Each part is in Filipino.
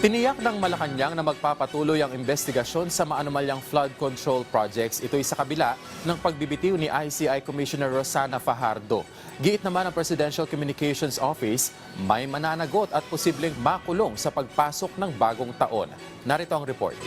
Tiniyak ng Malacanang na magpapatuloy ang investigasyon sa maanumalyang flood control projects. Ito'y sa kabila ng pagbibitiw ni ICI Commissioner Rosana Fajardo. Giit naman ng Presidential Communications Office, may mananagot at posibleng makulong sa pagpasok ng bagong taon. Narito ang report.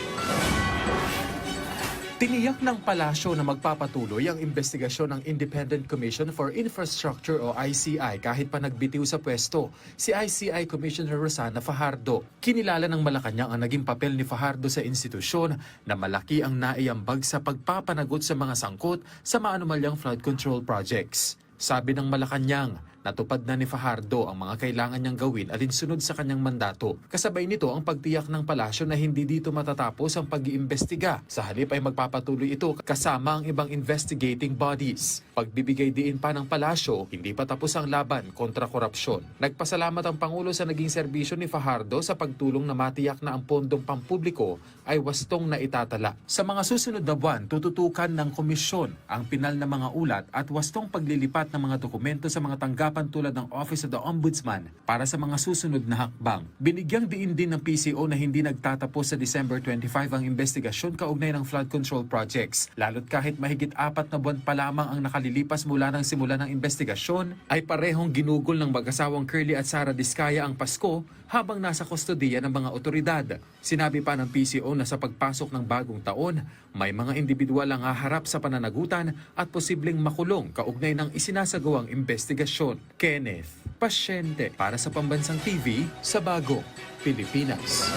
Tiniyak ng palasyo na magpapatuloy ang investigasyon ng Independent Commission for Infrastructure o ICI kahit pa nagbitiw sa pwesto si ICI Commissioner Rosana Fajardo. Kinilala ng Malacanang ang naging papel ni Fajardo sa institusyon na malaki ang naiambag sa pagpapanagot sa mga sangkot sa maanumalyang flood control projects. Sabi ng Malacanang, natupad na ni Fajardo ang mga kailangan niyang gawin alinsunod sa kanyang mandato. Kasabay nito ang pagtiyak ng palasyo na hindi dito matatapos ang pag-iimbestiga. Sa halip ay magpapatuloy ito kasama ang ibang investigating bodies. Pagbibigay diin pa ng palasyo, hindi pa tapos ang laban kontra korupsyon. Nagpasalamat ang Pangulo sa naging serbisyo ni Fajardo sa pagtulong na matiyak na ang pondong pampubliko ay wastong na itatala. Sa mga susunod na buwan, tututukan ng komisyon ang pinal na mga ulat at wastong paglilipat ng mga dokumento sa mga tanggapan tulad ng Office of the Ombudsman para sa mga susunod na hakbang. Binigyang diin din ng PCO na hindi nagtatapos sa December 25 ang investigasyon kaugnay ng flood control projects. Lalo't kahit mahigit 4 na buwan pa lamang ang nakalilipas mula ng simula ng investigasyon, ay parehong ginugol ng mag-asawang Curly at Sara Diskaya ang Pasko habang nasa kustodiya ng mga otoridad. Sinabi pa ng PCO na sa pagpasok ng bagong taon, may mga individual ang haharap sa pananagutan at posibleng makulong kaugnay ng isinasagawang investigasyon. Kenneth Pasyente para sa Pambansang TV sa Bagong Pilipinas.